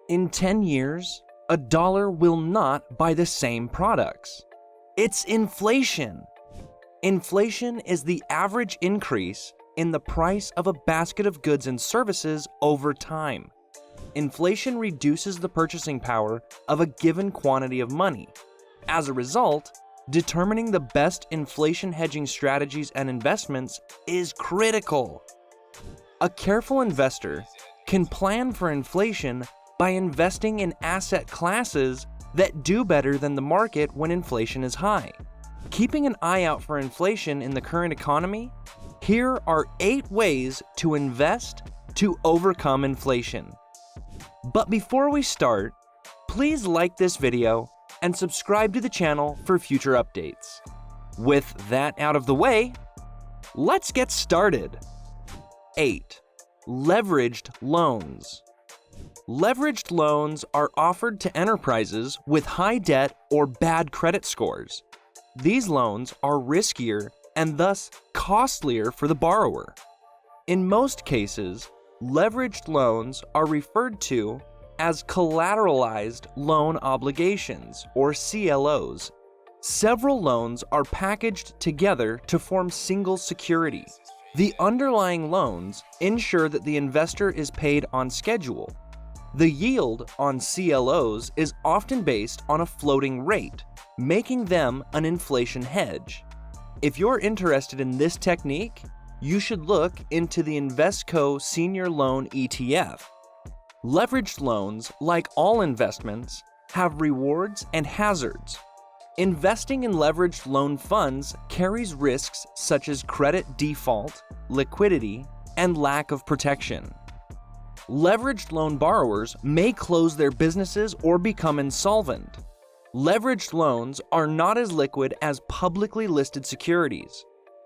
In 10 years, a dollar will not buy the same products. It's inflation. Inflation is the average increase in the price of a basket of goods and services over time. Inflation reduces the purchasing power of a given quantity of money. As a result, determining the best inflation hedging strategies and investments is critical. A careful investor can plan for inflation by investing in asset classes that do better than the market when inflation is high. Keeping an eye out for inflation in the current economy, here are 8 ways to invest to overcome inflation. But before we start, please like this video and subscribe to the channel for future updates. With that out of the way, let's get started. 8. Leveraged loans. Leveraged loans are offered to enterprises with high debt or bad credit scores. These loans are riskier and thus costlier for the borrower. In most cases, leveraged loans are referred to as collateralized loan obligations, or CLOs. Several loans are packaged together to form single security. The underlying loans ensure that the investor is paid on schedule. The yield on CLOs is often based on a floating rate, making them an inflation hedge. If you're interested in this technique, you should look into the Invesco Senior Loan ETF. Leveraged loans, like all investments, have rewards and hazards. Investing in leveraged loan funds carries risks such as credit default, liquidity, and lack of protection. Leveraged loan borrowers may close their businesses or become insolvent. Leveraged loans are not as liquid as publicly listed securities.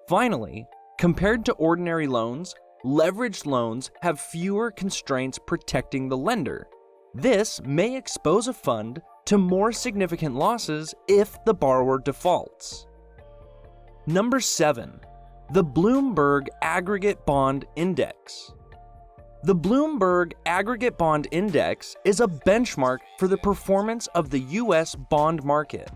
Finally, compared to ordinary loans, leveraged loans have fewer constraints protecting the lender. This may expose a fund to more significant losses if the borrower defaults. Number 7. The Bloomberg Aggregate Bond Index. The Bloomberg Aggregate Bond Index is a benchmark for the performance of the U.S. bond market.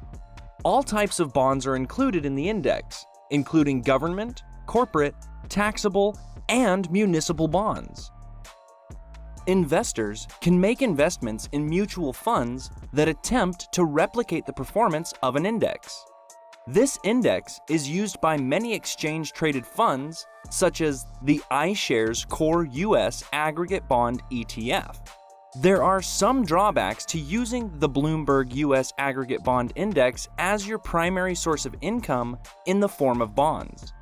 All types of bonds are included in the index, including government, corporate, taxable, and municipal bonds. Investors can make investments in mutual funds that attempt to replicate the performance of an index. This index is used by many exchange-traded funds, such as the iShares Core US Aggregate Bond ETF. There are some drawbacks to using the Bloomberg US Aggregate Bond Index as your primary source of income in the form of bonds.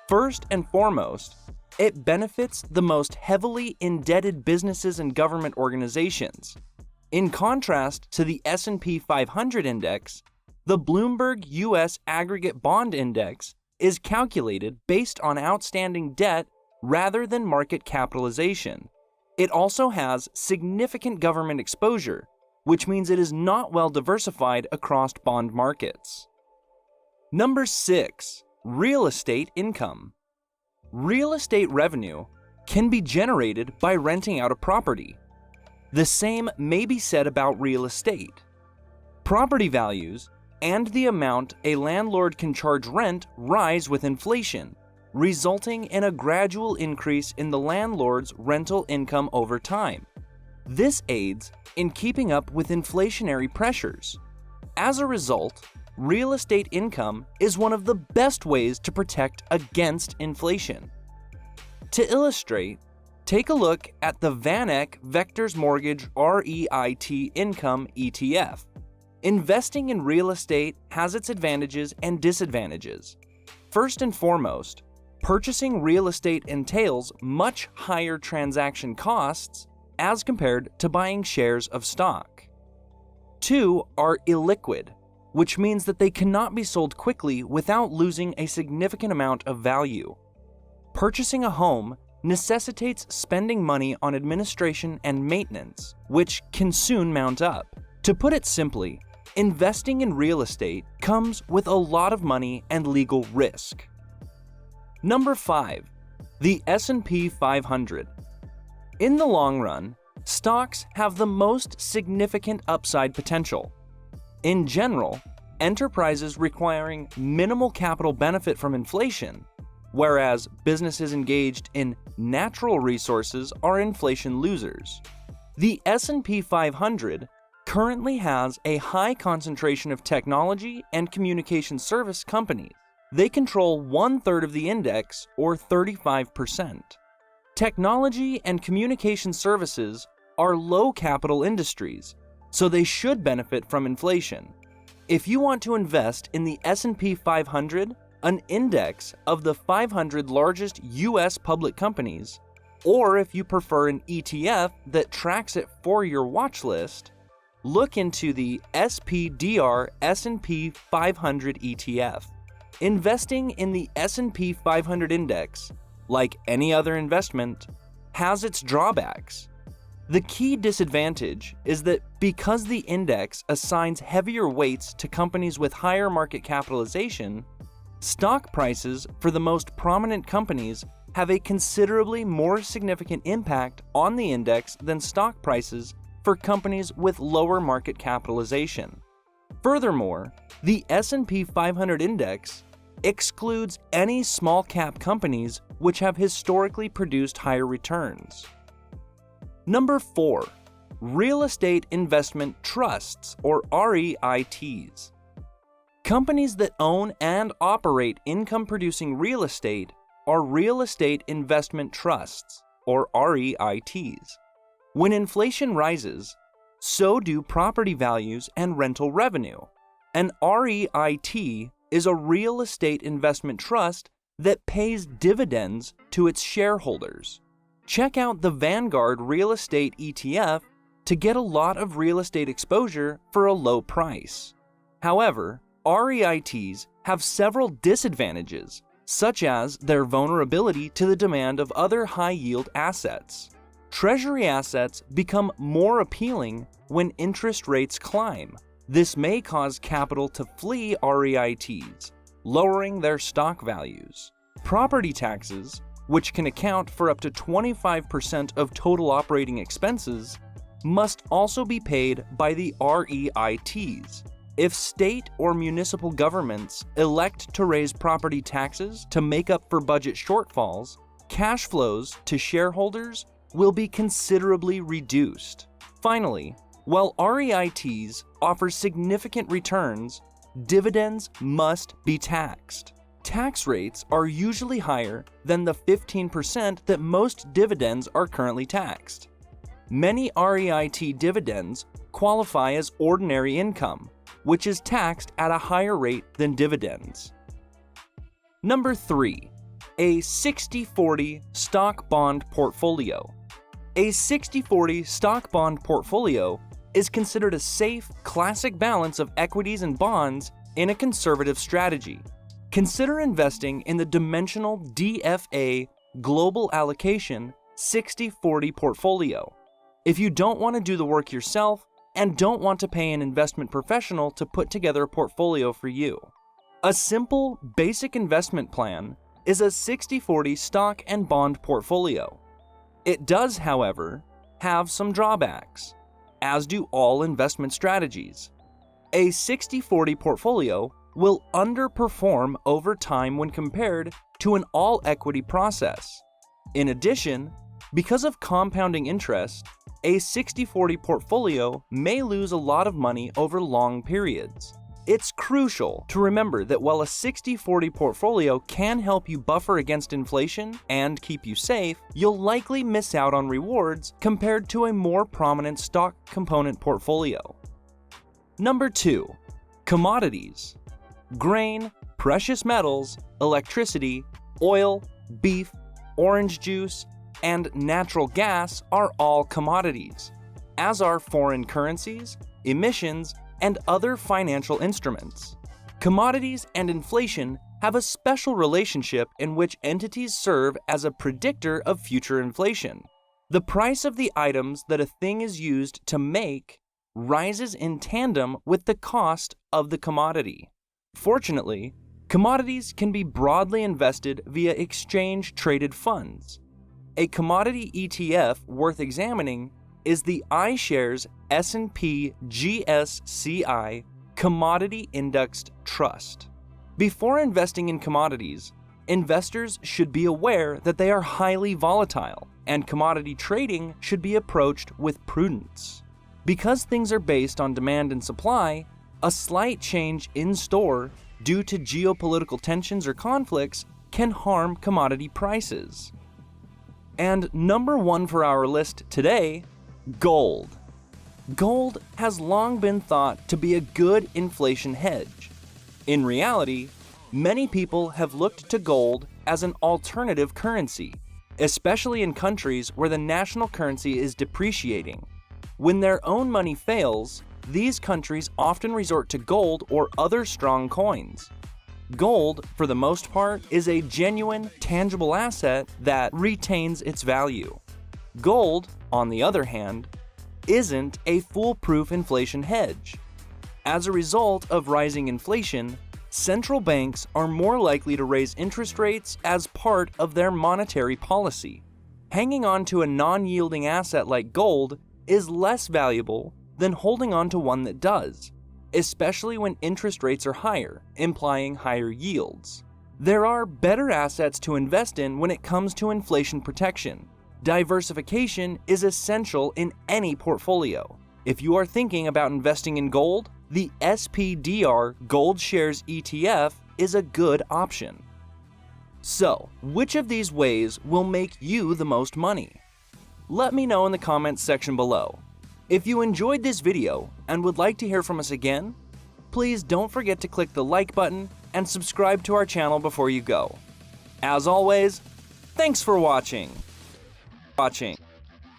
First and foremost, it benefits the most heavily indebted businesses and government organizations. In contrast to the S&P 500 index, the Bloomberg US Aggregate Bond Index is calculated based on outstanding debt rather than market capitalization. It also has significant government exposure, which means it is not well diversified across bond markets. Number 6. Real estate income. Real estate revenue can be generated by renting out a property. The same may be said about real estate. Property values and the amount a landlord can charge rent rise with inflation, resulting in a gradual increase in the landlord's rental income over time. This aids in keeping up with inflationary pressures. As a result, real estate income is one of the best ways to protect against inflation. To illustrate, take a look at the VanEck Vectors Mortgage REIT Income ETF. Investing in real estate has its advantages and disadvantages. First and foremost, purchasing real estate entails much higher transaction costs as compared to buying shares of stock. 2 are illiquid, which means that they cannot be sold quickly without losing a significant amount of value. Purchasing a home necessitates spending money on administration and maintenance, which can soon mount up. To put it simply, investing in real estate comes with a lot of money and legal risk. Number 5. The S&P 500. In the long run, stocks have the most significant upside potential. In general, enterprises requiring minimal capital benefit from inflation, whereas businesses engaged in natural resources are inflation losers. The S&P 500 currently has a high concentration of technology and communication service companies. They control 1/3 of the index, or 35%. Technology and communication services are low capital industries, so they should benefit from inflation. If you want to invest in the S&P 500, an index of the 500 largest US public companies, or if you prefer an ETF that tracks it for your watch list, look into the SPDR S&P 500 ETF. Investing in the S&P 500 index, like any other investment, has its drawbacks. The key disadvantage is that because the index assigns heavier weights to companies with higher market capitalization, stock prices for the most prominent companies have a considerably more significant impact on the index than stock prices for companies with lower market capitalization. Furthermore, the S&P 500 index excludes any small-cap companies which have historically produced higher returns. Number 4. Real Estate Investment Trusts, or REITs. Companies that own and operate income-producing real estate are Real Estate Investment Trusts, or REITs. When inflation rises, so do property values and rental revenue. An REIT is a real estate investment trust that pays dividends to its shareholders. Check out the Vanguard Real Estate ETF to get a lot of real estate exposure for a low price. However, REITs have several disadvantages, such as their vulnerability to the demand of other high-yield assets. Treasury assets become more appealing when interest rates climb. This may cause capital to flee REITs, lowering their stock values. Property taxes, which can account for up to 25% of total operating expenses, must also be paid by the REITs. If state or municipal governments elect to raise property taxes to make up for budget shortfalls, cash flows to shareholders will be considerably reduced. Finally, while REITs offer significant returns, dividends must be taxed. Tax rates are usually higher than the 15% that most dividends are currently taxed. Many REIT dividends qualify as ordinary income, which is taxed at a higher rate than dividends. Number 3. A 60-40 stock bond portfolio. A 60-40 stock bond portfolio is considered a safe, classic balance of equities and bonds in a conservative strategy. Consider investing in the dimensional DFA Global Allocation 60-40 portfolio. If you don't want to do the work yourself and don't want to pay an investment professional to put together a portfolio for you, a simple, basic investment plan is a 60-40 stock and bond portfolio. It does, however, have some drawbacks, as do all investment strategies. A 60-40 portfolio will underperform over time when compared to an all-equity process. In addition, because of compounding interest, a 60-40 portfolio may lose a lot of money over long periods. It's crucial to remember that while a 60-40 portfolio can help you buffer against inflation and keep you safe, you'll likely miss out on rewards compared to a more prominent stock component portfolio. Number 2. Commodities. Grain, precious metals, electricity, oil, beef, orange juice, and natural gas are all commodities, as are foreign currencies, emissions, and other financial instruments. Commodities and inflation have a special relationship in which entities serve as a predictor of future inflation. The price of the items that a thing is used to make rises in tandem with the cost of the commodity. Fortunately, commodities can be broadly invested via exchange-traded funds. A commodity ETF worth examining is the iShares S&P GSCI Commodity Indexed Trust. Before investing in commodities, investors should be aware that they are highly volatile, and commodity trading should be approached with prudence. Because things are based on demand and supply, a slight change in store due to geopolitical tensions or conflicts can harm commodity prices. And number one for our list today, gold. Gold has long been thought to be a good inflation hedge. In reality, many people have looked to gold as an alternative currency, especially in countries where the national currency is depreciating. When their own money fails, these countries often resort to gold or other strong coins. Gold, for the most part, is a genuine, tangible asset that retains its value. Gold, on the other hand, isn't a foolproof inflation hedge. As a result of rising inflation, central banks are more likely to raise interest rates as part of their monetary policy. Hanging on to a non-yielding asset like gold is less valuable than holding on to one that does, especially when interest rates are higher, implying higher yields. There are better assets to invest in when it comes to inflation protection. Diversification is essential in any portfolio. If you are thinking about investing in gold, the SPDR Gold Shares ETF is a good option. So, which of these ways will make you the most money? Let me know in the comments section below. If you enjoyed this video and would like to hear from us again, please don't forget to click the like button and subscribe to our channel before you go. As always, thanks for watching.